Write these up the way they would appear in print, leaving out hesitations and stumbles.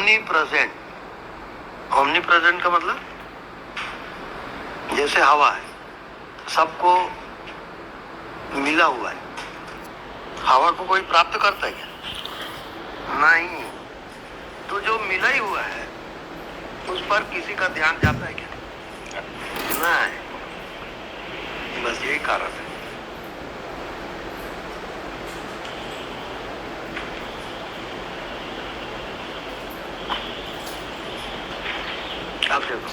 Omni present. Omni present का मतलब जैसे हवा है, सबको मिला हुआ है। हवा को कोई प्राप्त करता है क्या? नहीं। तो जो मिला ही हुआ है उस पर किसी का ध्यान जाता है क्या? नहीं। बस यही कारण है। अब देखो,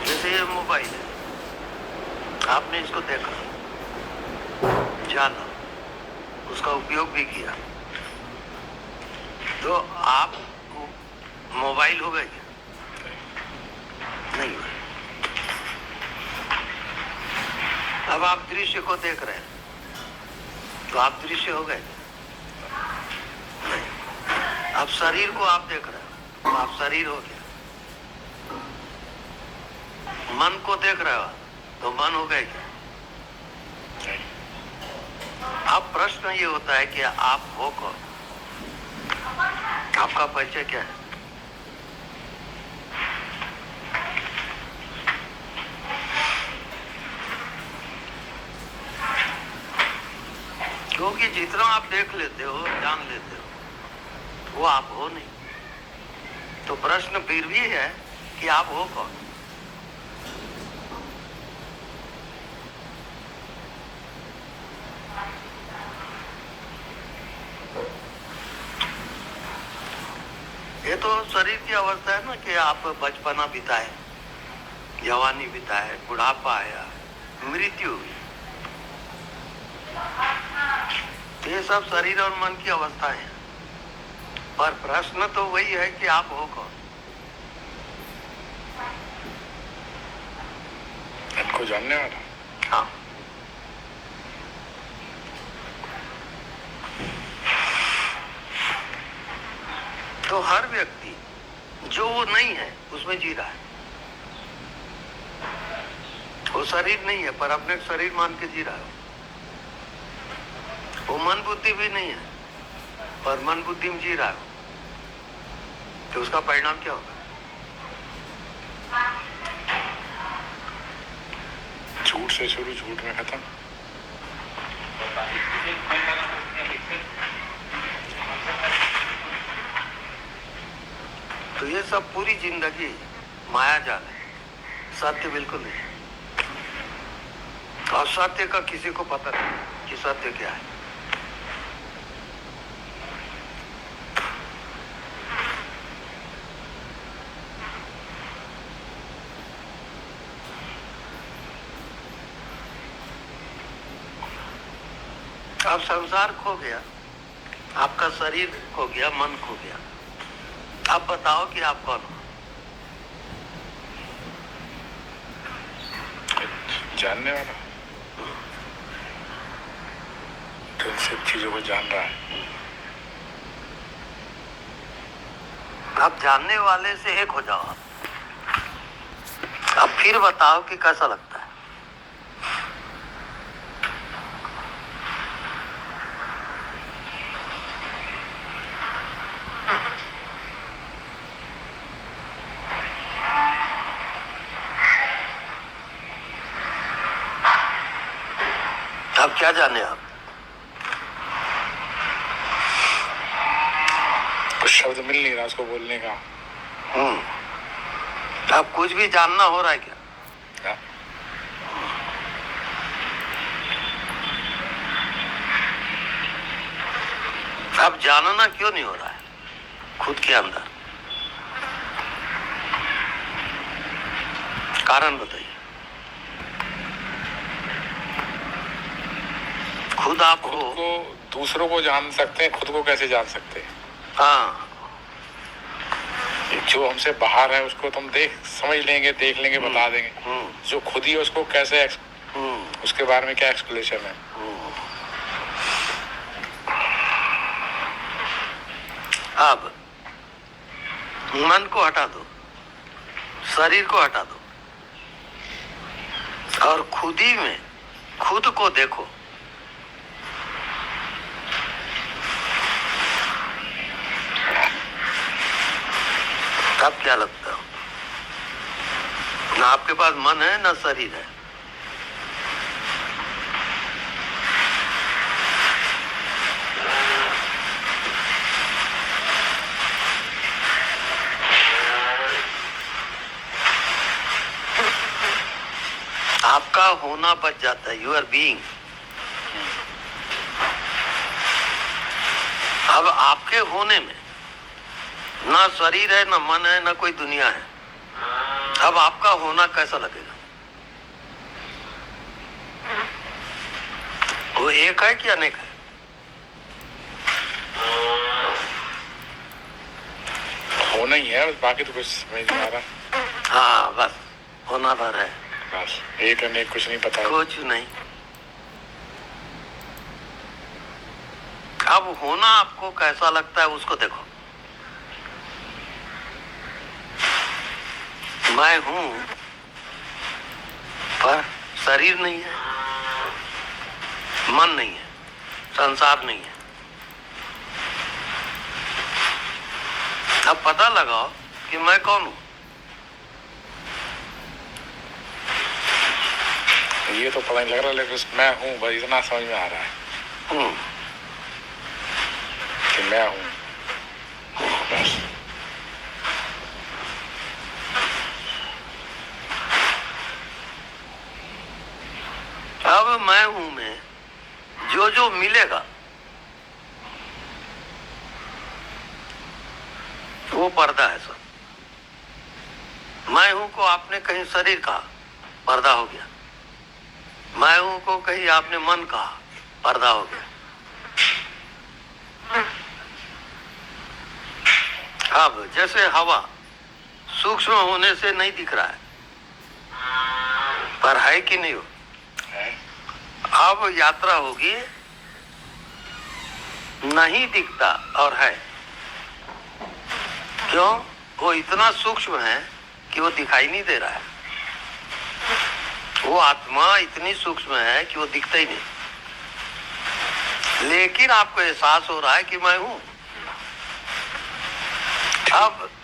जैसे ये मोबाइल है, आपने इसको देखा, जाना, उसका उपयोग भी किया, तो आप मोबाइल हो गए क्या? नहीं हुए। अब आप दृश्य को देख रहे हैं तो आप दृश्य हो गए? नहीं। अब शरीर को आप देख रहे हो तो आप शरीर हो गया। मन को देख रहे हो तो मन हो गए क्या? अब प्रश्न ये होता है कि आप हो कौन? आपका परिचय क्या है? क्योंकि जितना आप देख लेते हो, जान लेते हो, वो आप हो नहीं। तो प्रश्न फिर भी है कि आप हो कौन? ये तो शरीर की अवस्था है ना कि आप बचपना बिताए, जवानी बिताए, बुढ़ापा आया, मृत्यु हुई। ये सब शरीर और मन की अवस्था है। पर प्रश्न तो वही है कि आप हो कौन? इनको जानने वाला। हाँ। तो हर व्यक्ति जो वो नहीं है उसमें जी रहा है। वो शरीर नहीं है पर अपने शरीर मान के जी रहा है। वो मन बुद्धि भी नहीं है पर मन बुद्धि में जी रहा है। तो उसका परिणाम क्या होगा? झूठ से शुरू, झूठ में खत्म। तो ये सब पूरी जिंदगी माया जाल है, सत्य बिल्कुल नहीं है। और सत्य का किसी को पता नहीं कि सत्य क्या है। अब संसार खो गया, आपका शरीर खो गया, मन खो गया। अब बताओ कि आप कौन हो? जानने वाला, तो इन सब चीजों को जान रहा है। अब जानने वाले से एक हो जाओ। अब फिर बताओ कि कैसा लगता है? अब क्या जाने आप? कुछ शब्द मिल नहीं रहा उसको बोलने का। अब कुछ भी जानना हो रहा है क्या? हाँ? अब जानना क्यों नहीं हो रहा है खुद के अंदर? कारण बताइए। खुद आप खुद हो। को, दूसरों को जान सकते हैं, खुद को कैसे जान सकते हैं? हाँ। जो हमसे बाहर है उसको तुम समझ लेंगे, देख लेंगे, बता देंगे। जो खुद ही उसको कैसे उसके बारे में क्या एक्सप्लेनेशन है? अब मन को हटा दो, शरीर को हटा दो और खुद ही में खुद को देखो। अब क्या लगता है? ना आपके पास मन है ना शरीर है। आपका होना बच जाता है, यू आर बीइंग। अब आपके होने में ना शरीर है, ना मन है, ना कोई दुनिया है। अब आपका होना कैसा लगेगा? वो एक है कि अनेक है? होना ही है, बस बाकी तो कुछ समझ नहीं आ रहा। हाँ, बस होना भर है, बस एक अनेक कुछ नहीं पता। कुछ नहीं। अब होना आपको कैसा लगता है उसको देखो। मैं हूं, पर शरीर नहीं है, मन नहीं है, संसार नहीं है। अब पता लगाओ कि मैं कौन हूं। ये तो पता नहीं लग रहा, लेकिन मैं हूँ बस इतना समझ में आ रहा है कि मैं हूँ बस। अब मैं हूं में जो जो मिलेगा वो पर्दा है सब। मैं हूं को आपने कहीं शरीर कहा, पर्दा हो गया। मैं हूं को कहीं आपने मन कहा, पर्दा हो गया। अब जैसे हवा सूक्ष्म होने से नहीं दिख रहा है, पर है कि नहीं हो? अब यात्रा होगी, नहीं दिखता और है। क्यों? वो इतना सूक्ष्म है कि वो दिखाई नहीं दे रहा है। वो आत्मा इतनी सूक्ष्म है कि वो दिखता ही नहीं, लेकिन आपको एहसास हो रहा है कि मैं हूं।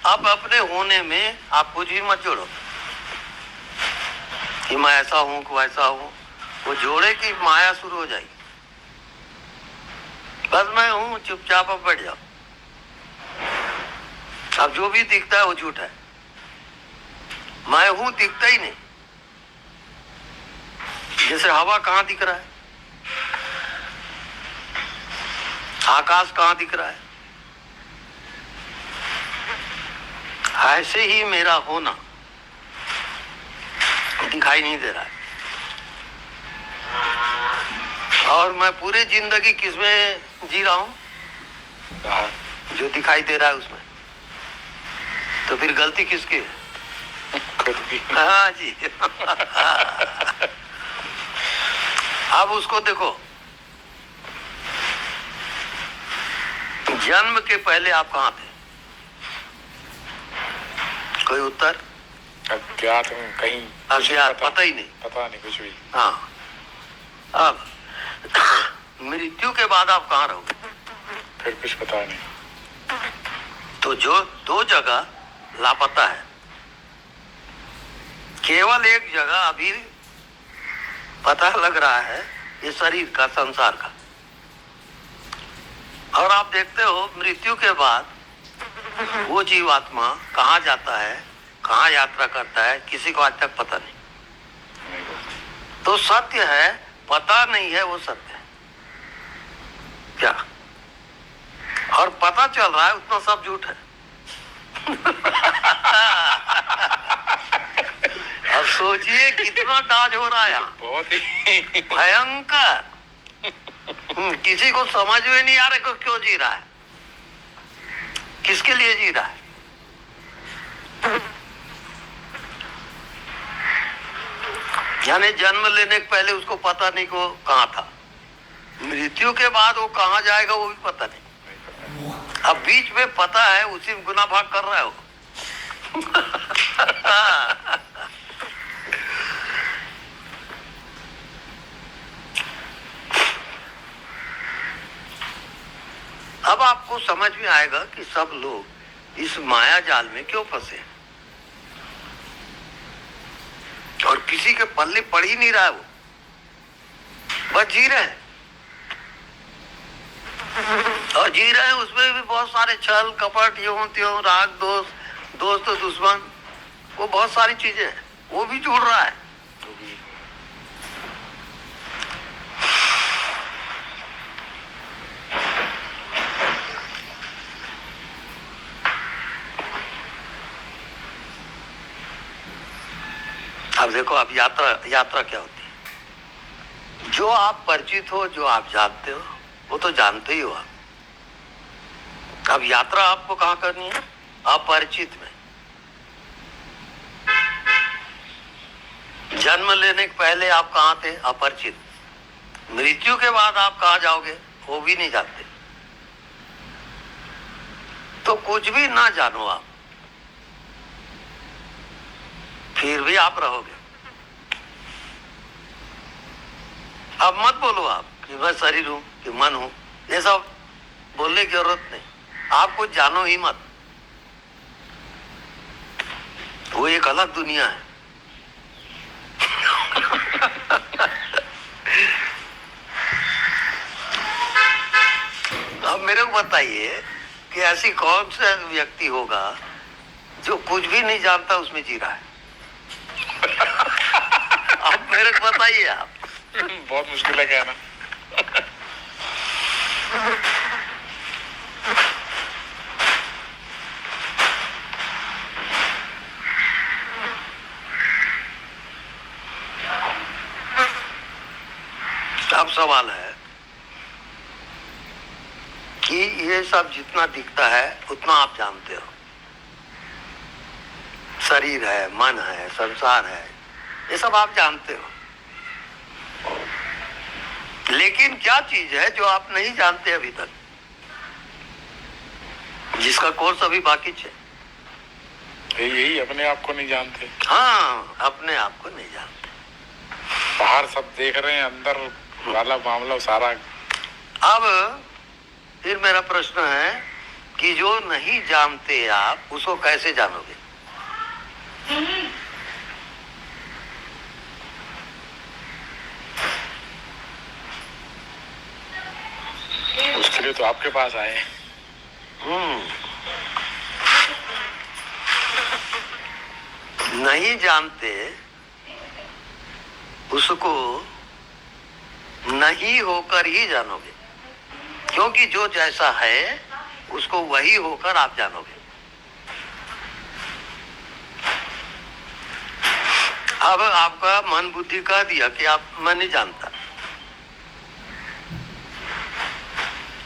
अब अपने होने में आप कुछ भी मत जोड़ो कि मैं ऐसा हूं कि वैसा हूं। वो जोड़े कि माया शुरू हो जाएगी। बस मैं हूं, चुपचाप अब बैठ जाओ। अब जो भी दिखता है वो झूठ है। मैं हूं दिखता ही नहीं। जैसे हवा कहां दिख रहा है, आकाश कहां दिख रहा है, ऐसे ही मेरा होना दिखाई नहीं दे रहा है। और मैं पूरी जिंदगी किसमें जी रहा हूं? जो दिखाई दे रहा है उसमें। तो फिर गलती किसकी है? खुद की। हाँ जी। अब उसको देखो, जन्म के पहले आप कहां थे? कोई उत्तर? अज्ञात हूँ कहीं, अज्ञात, पता ही नहीं। पता नहीं कुछ भी। हाँ। अब मृत्यु के बाद आप कहाँ रहोगे? फिर कुछ पता नहीं। तो जो दो जगह लापता है, केवल एक जगह अभी पता लग रहा है, ये शरीर का, संसार का। और आप देखते हो मृत्यु के बाद वो जीवात्मा कहाँ जाता है, कहाँ यात्रा करता है, किसी को आज तक पता नहीं। तो सत्य है, पता नहीं है, वो सत्य है क्या? और पता चल रहा है उतना सब झूठ है। अब सोचिए कितना डाज हो रहा है यहाँ, बहुत ही भयंकर। किसी को समझ में नहीं आ रहा कि क्यों जी रहा है, किसके लिए जी रहा है। यानी जन्म लेने के पहले उसको पता नहीं कि वो कहाँ था, मृत्यु के बाद वो कहाँ जाएगा वो भी पता नहीं। अब बीच में पता है, उसी में गुना भाग कर रहा है वो। अब आपको समझ में आएगा कि सब लोग इस माया जाल में क्यों फंसे और किसी के पल्ले पड़ ही नहीं रहा है, वो बस जी रहे हैं और जी रहे हैं। उसमें भी बहुत सारे छल कपट, यूं त्यों, राग दोष, दोस्त दुश्मन, वो बहुत सारी चीजें हैं, वो भी जुड़ रहा है। अब देखो, अब यात्रा क्या होती है? जो आप परिचित हो, जो आप जानते हो, वो तो जानते ही हो आप। अब यात्रा आपको कहाँ करनी है? अपरिचित में। जन्म लेने के पहले आप कहाँ थे? अपरिचित। मृत्यु के बाद आप कहाँ जाओगे? वो भी नहीं जानते। तो कुछ भी ना जानो आप, फिर भी आप रहोगे। अब मत बोलो आप कि मैं शरीर हूं कि मन हूं, ये सब बोलने की जरूरत नहीं। आप कुछ जानो ही मत, वो एक अलग दुनिया है। अब मेरे को बताइए कि ऐसी कौन सा व्यक्ति होगा जो कुछ भी नहीं जानता उसमें जी रहा है? अब मेरे को बताइए आप। बहुत मुश्किल है कहना। अब सवाल है कि ये सब जितना दिखता है उतना आप जानते हो। शरीर है, मन है, संसार है, ये सब आप जानते हो। लेकिन क्या चीज है जो आप नहीं जानते अभी तक, जिसका कोर्स अभी बाकी है? यही अपने आप को नहीं जानते। हाँ, अपने आप को नहीं जानते। बाहर सब देख रहे हैं, अंदर वाला मामला सारा। अब फिर मेरा प्रश्न है कि जो नहीं जानते आप, उसको कैसे जानोगे? उसके लिए तो आपके पास आए हैं। नहीं जानते उसको नहीं होकर ही जानोगे, क्योंकि जो जैसा है उसको वही होकर आप जानोगे। अब आपका मन बुद्धि कह दिया कि आप, मैं नहीं जानता,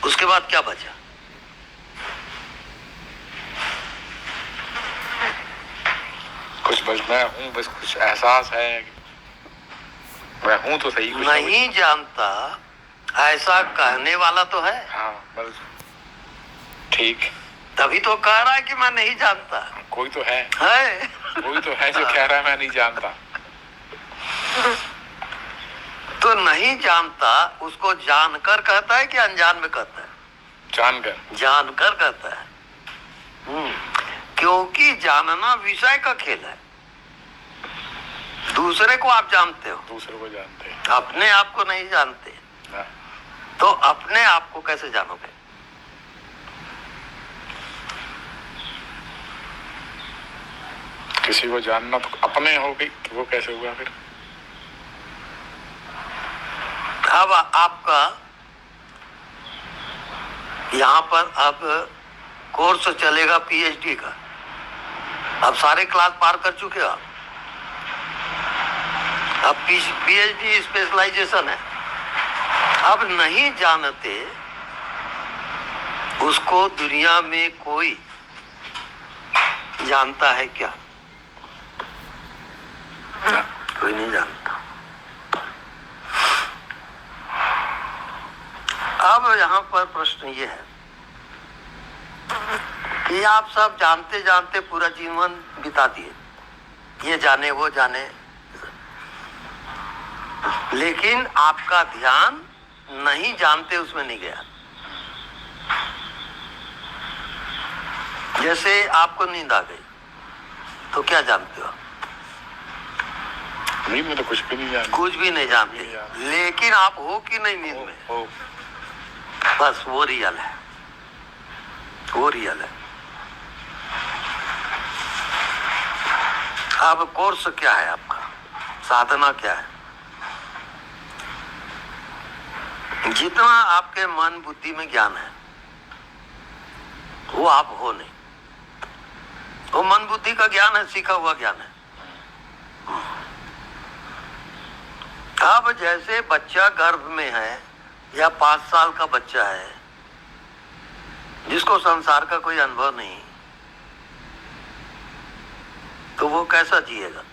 उसके बाद क्या बचा? कुछ बस मैं हूँ, बस कुछ एहसास है, मैं हूँ तो सही। कुछ नहीं जानता ऐसा कहने वाला तो है। हाँ बस ठीक। तभी तो कह रहा है कि मैं नहीं जानता। कोई तो है कोई तो है जो कह रहा है मैं नहीं जानता। तो नहीं जानता उसको जानकर कहता है कि अनजान में कहता है? जानकर कहता है। क्योंकि जानना विषय का खेल है। दूसरे को आप जानते हो, दूसरे को जानते हैं, अपने आप को नहीं जानते। हाँ। तो अपने आप को कैसे जानोगे? किसी को जानना तो अपने हो गई, वो कैसे हुआ फिर? अब आपका यहाँ पर अब कोर्स चलेगा पीएचडी का। अब सारे क्लास पार कर चुके हो आप। अब पीएचडी स्पेशलाइजेशन है। अब नहीं जानते उसको दुनिया में कोई जानता है क्या? कोई नहीं जानता। अब यहाँ पर प्रश्न ये है कि आप सब जानते जानते पूरा जीवन बिता दिए, ये जाने वो जाने, लेकिन आपका ध्यान नहीं जानते उसमें नहीं गया। जैसे आपको नींद आ गई तो क्या जानते हो? नींद में तो कुछ भी नहीं जानते। कुछ भी नहीं जानते, लेकिन आप हो कि नहीं नींद में? हो। बस वो रियल है, वो रियल है। अब कोर्स क्या है आपका, साधना क्या है? जितना आपके मन बुद्धि में ज्ञान है वो आप हो नहीं। वो मन बुद्धि का ज्ञान है, सीखा हुआ ज्ञान है। अब जैसे बच्चा गर्भ में है या 5 साल का बच्चा है जिसको संसार का कोई अनुभव नहीं, तो वो कैसा जिएगा?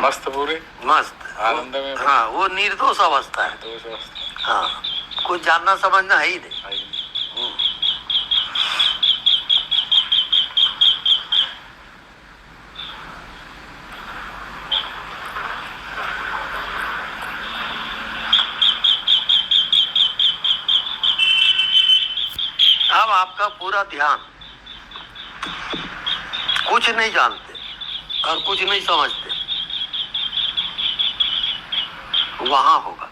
मस्त पूरे मस्त आनंद में। हाँ, वो निर्दोष अवस्था है। निर्दोष अवस्था। हाँ, कुछ जानना समझना है ही नहीं। अब आपका पूरा ध्यान कुछ नहीं जानते और कुछ नहीं समझते वहां होगा।